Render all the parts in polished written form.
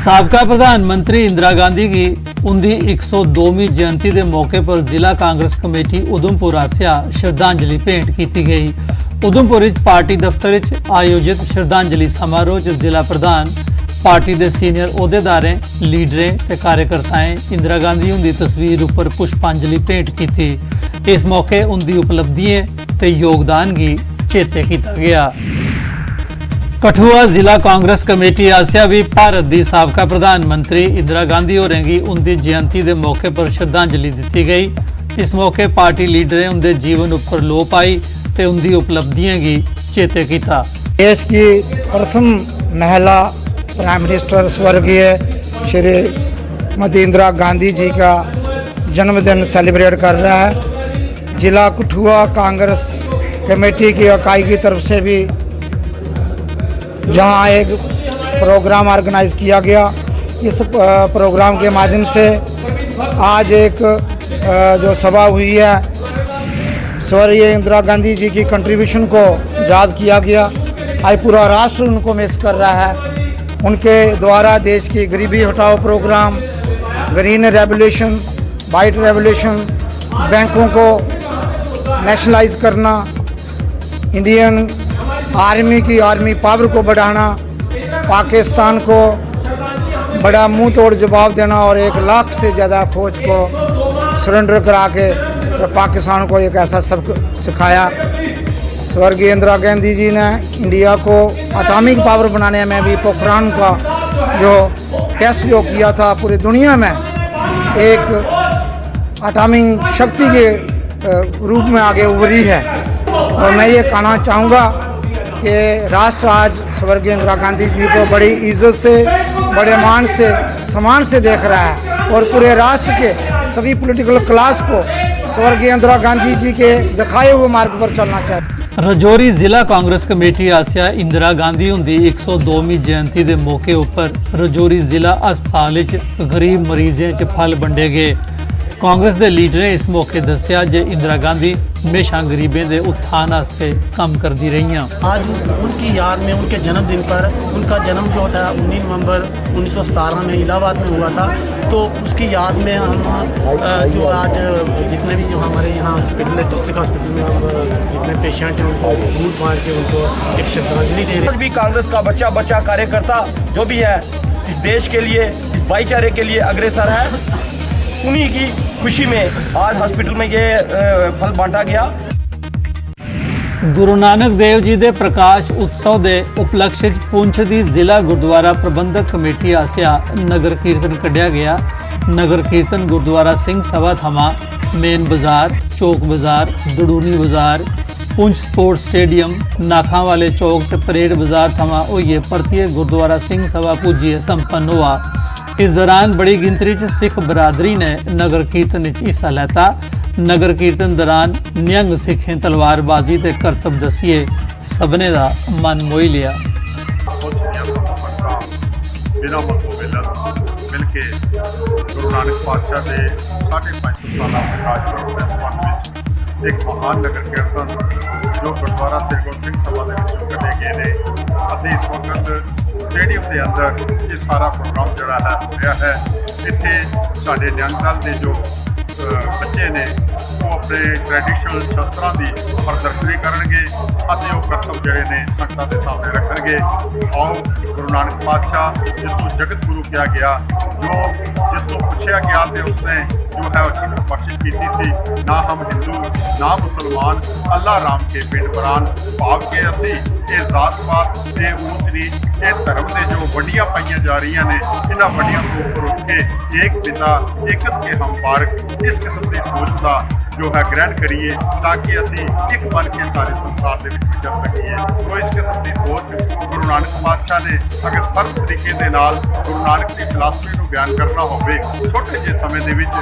साबका प्रधानमंत्री इंदिरा गांधी की उनकी 102वीं जयंती के मौके पर जिला कांग्रेस कमेटी उधमपुर आसिया श्रद्धांजलि भेंट की गई। उधमपुर पार्टी दफ्तर आयोजित श्रद्धांजलि समारोह जिला प्रधान पार्टी के सीनियर अहुदेदारें लीडरें ते कार्यकर्ताएं इंदिरा गांधी उनकी तस्वीर उपर पुष्पांजलि भेंट की। इस मौके उनकी उपलब्धियां ते योगदान की चेते किया गया। कठुआ जिला कांग्रेस कमेटी आसिया भी भारत की साबका प्रधानमंत्री इंदिरा गांधी होरें की उनकी जयंती के मौके पर श्रद्धांजलि दी गई। इस मौके पार्टी लीडरें उनके जीवन उपर लोह पाई ते उनकी उपलब्धियां की चेते किया। देश की प्रथम महिला प्राइम मिनिस्टर स्वर्गीय श्रीमती इंदिरा गांधी जी का जन्मदिन सेलिब्रेट कर रहा है। जिला कठुआ कांग्रेस कमेटी की इकाई की तरफ से भी जहां एक प्रोग्राम ऑर्गेनाइज किया गया। इस प्रोग्राम के माध्यम से आज एक जो सभा हुई है स्वर्गीय इंदिरा गांधी जी की कंट्रीब्यूशन को याद किया गया। आज पूरा राष्ट्र उनको मिस कर रहा है। उनके द्वारा देश की गरीबी हटाओ programme, green revolution, white revolution, बैंकों को नेशनलाइज करना, इंडियन आर्मी की आर्मी पावर को बढ़ाना, पाकिस्तान को बड़ा मुंह तोड़ जवाब देना और 1 लाख से ज़्यादा फौज को सरेंडर करा के पाकिस्तान को एक ऐसा सबक सिखाया। स्वर्गीय इंदिरा गांधी जी ने इंडिया को एटॉमिक पावर बनाने में भी पोखरान का जो टेस्ट जो किया था पूरी दुनिया में एक एटॉमिक शक्ति के रूप में आगे उभरी है। और मैं ये कहना चाहूँगा कि राष्ट्र आज स्वर्गीय इंदिरा गांधी जी को बड़ी इज्जत से, बड़े मान से, सम्मान से देख रहा है और पूरे राष्ट्र के सभी पॉलिटिकल क्लास को स्वर्गीय इंदिरा गांधी जी के दिखाए हुए मार्ग पर चलना चाहिए। रजौरी जिला कांग्रेस कमेटी आसिया इंदिरा गांधी उनकी 102वीं जयंती के मौके पर रजौरी जिला अस्पताल गरीब मरीजों च फल वंडे गए। कांग्रेस के लीडर ने इस मौके दसिया जे इंदिरा गांधी हमेशा गरीबों के उत्थान वास्ते काम करती रही। आज उनकी याद में उनके जन्मदिन पर उनका जन्म जो था 19 नवंबर 1917 में इलाहाबाद में हुआ था, तो उसकी याद में हम जो आज जितने भी जो हमारे यहाँ हॉस्पिटल है, डिस्ट्रिक्ट हॉस्पिटल में हम जितने पेशेंट हैं उनको दूध बांट के उनको एक श्रद्धांजलि दे रहे हैं। भी कांग्रेस का बच्चा कार्यकर्ता जो भी है इस देश के लिए, इस भाईचारे के लिए अग्रसर है। उन्हीं की खुशी में आज हॉस्पिटल में ये फल बांटा गया। गुरु नानक देव जी के प्रकाश उत्सव के उपलक्ष्य पुंछ की जिला गुरुद्वारा प्रबंधक कमेटी आसिया नगर कीर्तन कढ़िया गया। नगर कीर्तन गुरुद्वारा सिंह सभा थमा मेन बाजार, चौक बाजार, दड़ूनी बाजार, पुंछ स्पोर्ट्स स्टेडियम, नाखा वाले चौक ते परेड बाजार थमा होइए परतिए गुरुद्वारा सिंह सभा पुजिए संपन्न हुआ। इस दौरान बड़ी गिनती च सिख बरादरी ने नगर कीर्तन हिस्सा लेता। नगर कीर्तन दौरान नियंग सिखें तलवारबाजी ते करतब दसिए सबने का मन मोही लिया। मिल के गुरु नानक पातशाह के 550 साल प्रकाश पर्व के संबंध में एक महान नगर कीर्तन जो गुरुद्वारा श्री गुरु सिंह सभा के कटे गए ने। इस वक्त स्टेडियम के अंदर ये सारा प्रोग्राम जोड़ा है हो रहा है। इतने साढ़े नियंग दल के जो बच्चे ने वो अपने ट्रैडिशनल शस्त्रों की प्रदर्शनी करेंगे और वो करतब जोड़े ने संगतां के सामने रखेंगे। और गुरु नानक पातशाह जिसको जगत गुरु किया गया, जो जिसको पूछा गया तो उसने जो है वो बख्शिश की थी, ना हम हिंदू ना मुसलमान अल्लाह राम के पिंड परान भाव के असी ये जात पात ये ऊंच नीच ये धर्म के जो वड्डियां पाइया जा रही ने इन्होंने वड्डियां को उपर उठ के एक पिता एक के हम पार्क इस किस्म की सोच का जो है ग्रहण करिए ताकि असी एक बन के सारे संसार के गुजर सकीए। तो इस किस्म की सोच गुरु नानक पातशाह ने अगर सर्व तरीके के नाल गुरु नानक की फिलासफी को बयान करना होवे छोटे जे समय के विच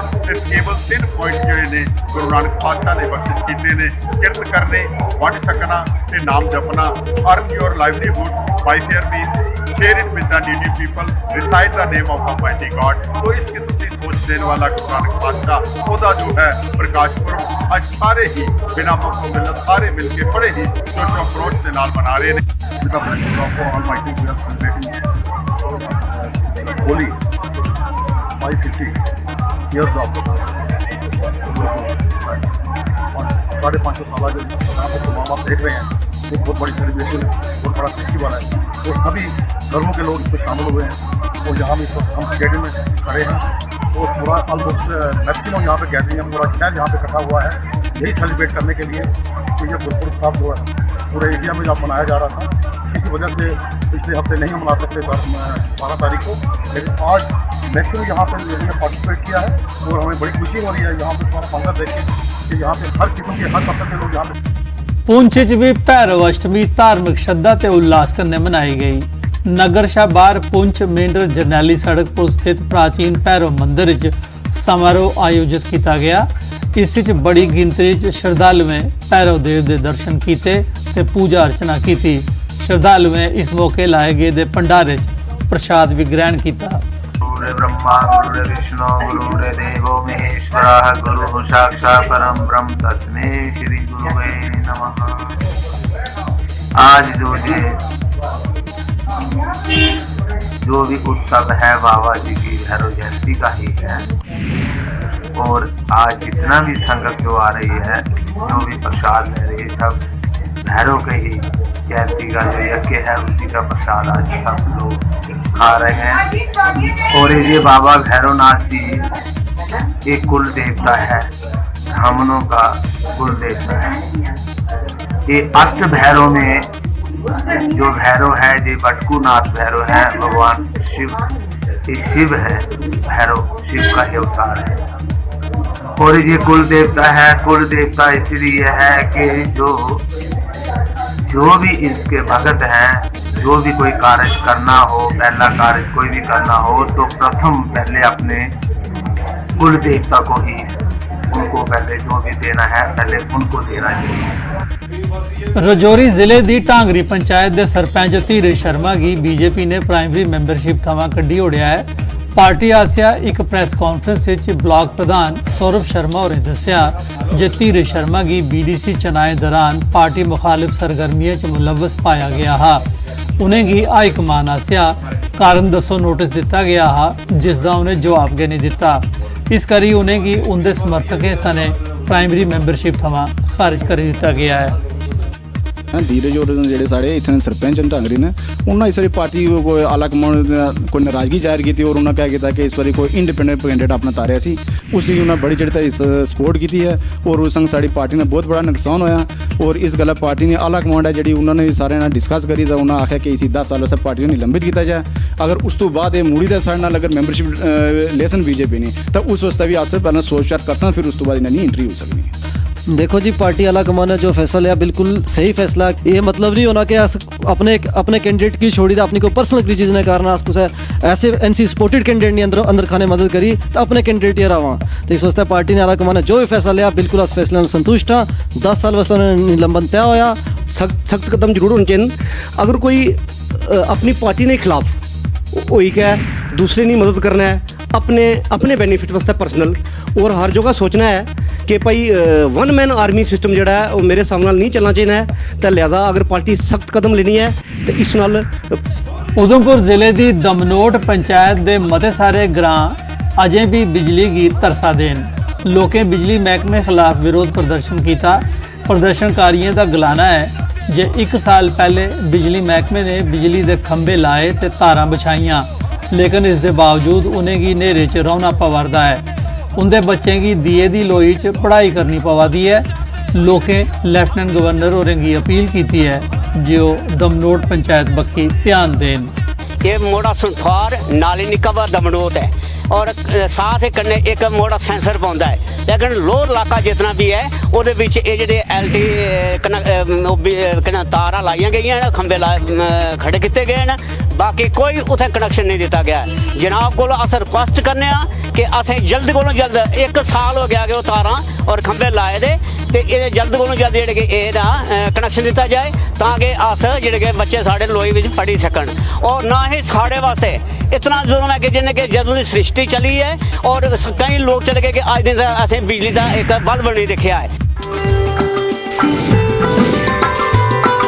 केवल 3 पॉइंट जोड़े ने गुरु नानक पातशाह ने बख्शिश किए ने। किरत करने, वंड छकना ते नाम जपना, earn your livelihood by fair means, share it with the needy people, recite the name of almighty God. तो इस किस्म की सोच देने वाला गुरु नानक पातशाह ओदा जो है प्रकाश पर्व आज सारे ही बिना मसलों मिलत सारे मिलके बड़े ही जोश अप्रोच के नाल मना रहे हैं। होली 550 years of 550 साल जो यहाँ पर तमाम आप देख रहे हैं, ये बहुत बड़ी सेलिब्रेशन है, बहुत बड़ा फेस्टिवल है। तो सभी धर्मों के लोग इसमें शामिल हुए हैं और यहाँ भी हम स्टेडियम में खड़े हैं। तो पूरा ऑलमोस्ट मैक्सिमम यहाँ पे गैदरिंग है, पूरा शहर यहाँ पे इकट्ठा हुआ है यही सेलिब्रेट करने के लिए। तो ये गुरपुरब साहब जो है पूरे इंडिया में जब मनाया जा रहा था, किसी वजह से पिछले हफ्ते नहीं मना सकते 12 तारीख को, लेकिन आज मैक्सिमम यहाँ पे लोगों ने पार्टिसिपेट किया है और हमें बड़ी खुशी हो रही है यहाँ पे थोड़ा मंजर देख के कि यहाँ पे हर किस्म के हर तबके के लोग यहाँ पे। पुंछ च भी भैरव अष्टमी धार्मिक श्रद्धा ते उल्लास कन्नै मनाई गई। नगर शाह बाहर पुंछ मेंढर जरनैली सड़क पर स्थित प्राचीन भैरव मंदिर च समारोह आयोजित किया गया। इस च बड़ी गिनतरी च श्रद्धालुएं भैरव देव दे दर्शन किए ते पूजा अर्चना की। श्रद्धालुएं इस मौके लाए गए दे भंडारे च प्रसाद भी ग्रहण किया। गुरु ब्रह्मा गुरु विष्णु गुरु देवो महेश्वरः गुरु साक्षात् परम ब्रह्म तस्मै श्री गुरुवे नमः। आज जो भी उत्सव है बाबा जी की भैरव जयंती का ही है और आज जितना भी संगत जो आ रही है, जो भी प्रसाद ले रही है, सब भैरव के ही जयंती का जो यज्ञ है उसी का प्रसाद आज सब लोग खा रहे हैं। और ये बाबा भैरवनाथ जी एक कुल देवता है, ब्राह्मणों का कुल देवता है। ये अष्ट भैरव में जो भैरव है, ये बटकूनाथ भैरव है, भगवान शिव, ये शिव है, भैरव शिव का ही अवतार है। और ये कुल देवता है, कुल देवता इसलिए है कि जो भी इसके भगत हैं, जो भी कोई कार्य करना हो, पहला कार्य कोई भी करना हो, तो प्रथम पहले अपने कुल देवता को ही, उनको पहले जो भी देना है पहले उनको देना चाहिए। रजौरी जिले की ढांगरी पंचायत के सरपंच धीरज शर्मा की बीजेपी ने प्राइमरी मैंबरशिप थमां कड्ढी ओढ़िया है। पार्टी आसिया एक प्रेस कॉन्फ्रेंस ब्लॉक प्रधान सौरभ शर्मा होरें दस्सिया जे धीरज शर्मा की BDC चुनाव दौरान पार्टी मुखालिफ सरगर्मियों च मुलव्वस पाया गया हा। उन्हेंगी हाईकमान आसिया कारण दसो नोटिस दिता गया हा, जिसका उन्हें जवाब गै नहीं दिता। इस करी उन्हेंगी उनके समर्थकें सने प्राइमरी मैंबरशिप थमां खारिज कर दिता गया है। धीरज और ਜਿਹੜੇ ਸਾਡੇ ਇੱਥੇ ਸਰਪੰਚ ਢਾਂਗਰੀ ਨੇ ਉਹਨਾਂ ਇਸ ਵਾਰੀ ਪਾਰਟੀ ਕੋਈ ਆਲਾ ਕਮਾਉਣ ਕੋਈ ਨਾਰਾਜ਼ਗੀ ਜ਼ਾਹਿਰ ਕੀਤੀ ਔਰ ਉਹਨਾਂ ਕਹਿ ਕੀਤਾ ਕਿ ਇਸ ਵਾਰੀ ਕੋਈ ਇੰਡੀਪੈਂਡੈਂਟ ਕੈਂਡੀਡੇਟ ਆਪਣਾ ਤਾਰਿਆ ਸੀ, ਉਸ ਦੀ ਉਹਨਾਂ ਬੜੀ ਜਿਹੜੀ ਤਾਂ ਸਪੋਰਟ ਕੀਤੀ ਹੈ ਔਰ ਉਸ ਸੰਗ ਸਾਡੀ ਪਾਰਟੀ ਨੇ ਬਹੁਤ ਬੜਾ ਨੁਕਸਾਨ ਹੋਇਆ। ਔਰ ਇਸ ਗੱਲ ਪਾਰਟੀ ਨੇ ਆਲਾ ਕਮਾਂਡ ਹੈ ਜਿਹੜੀ ਉਹਨਾਂ ਨੇ ਸਾਰਿਆਂ ਨਾਲ ਡਿਸਕਸ ਕਰੀ ਤਾਂ ਉਹਨਾਂ ਆਖਿਆ ਕਿ ਇਸੀ 10 ਸਾਲ ਵਾਸਤੇ ਪਾਰਟੀ ਨੂੰ ਨਿਲੰਬਿਤ ਕੀਤਾ ਜਾਏ। ਅਗਰ ਉਸ ਤੋਂ ਬਾਅਦ ਇਹ ਮੂੜੀ ਦਾ ਸਾਡੇ ਨਾਲ ਅਗਰ ਮੈਂਬਰਸ਼ਿਪ ਲੈਸਨ बीजेपी ने तो उस वास्ते भी आज से पहले सोच विचार कर सकते, फिर उस तो बाद इन्हें नहीं एंट्री हो सकनी है। देखो जी, पार्टी आला कमान ने जो फैसला लिया बिल्कुल सही फैसला। ये मतलब नहीं होना कि अपने कैंडिडेट की छोड़ी था अपनी को पर्सनल किसी चीज़ ने कारण कुछ ऐसे NC सपोर्टेड कैंडिडेट ने अंदर खाने मदद करी तो अपने कैंडिडेट ये रहा। तो इस वास्ते पार्टी ने आला कमान ने जो भी फैसला लिया बिल्कुल उस फैसले में संतुष्ट हाँ। 10 साल वास्ते उन्होंने निलंबन तय होया। सख्त कदम जरूर होने चाहिए। अगर कोई अपनी पार्टी ने खिलाफ होई क्या दूसरे नहीं मदद करना है, अपने बेनीफिट वास्ते पर्सनल और हर जगह सोचना है कि भाई वन मैन आर्मी सिस्टम जोड़ा है वो मेरे हिसाब नाल नहीं चलना चाहिए है। तो लिहाजा अगर पार्टी सख्त कदम लेनी है तो इस नाल उधमपुर जिले की दमनोट पंचायत के मते सारे ग्रां अजें भी बिजली की तरसा देन। लोकें बिजली महकमे खिलाफ विरोध प्रदर्शन किया। प्रदर्शनकारियों का गलाना है जे 1 साल पहले बिजली महकमे ने बिजली के खंभे लाए तो तारां बिछाइयां, लेकिन इस दे बावजूद उन्हें गी नेरे च रौना पवारदा है। उनके बच्चों की दिए की लोई च पढ़ाई करनी पवा दी है। लोकें लेफ्टिनेंट गवर्नर होरें गी अपील की है जो दमनोट पंचायत बक्खी ध्यान देन। ये मोड़ा सुनफार नाली निकावा दमनोट है और साथ ही कन्ने एक मोड़ा सेंसर पाउंदा है, लेकिन लोअर इलाका जितना भी है ਉਹਦੇ ਵਿੱਚ ਇਹ ਜਿਹੜੇ LT ਤਾਰਾਂ ਲਾਈਆਂ ਗਈਆਂ ਨੇ, ਖੰਭੇ ਖੜੇ ਕੀਤੇ ਗਏ ਨੇ, बाकी कोई उसे कनैक्शन नहीं दिता गया। जनाब को अस रिक्वेस्ट करने कि असें जल्द को जल्द 1 साल हो गया कि वो तारां और खंभे लाए दे ते जल्द को जल्द जेह्ड़े कि एह्दा कनैक्शन दिता जाए ताकि अस जेह्ड़े कि बच्चे साढ़े लोई बिच पढ़ी सकन। और ना ही साढ़े वास्ते इतना जुल्म है कि जिन्हें कि जदों दी सृष्टि चली है और कई लोग चले गए कि अज दिन असें बिजली का एक बल्ब नहीं दिखा है।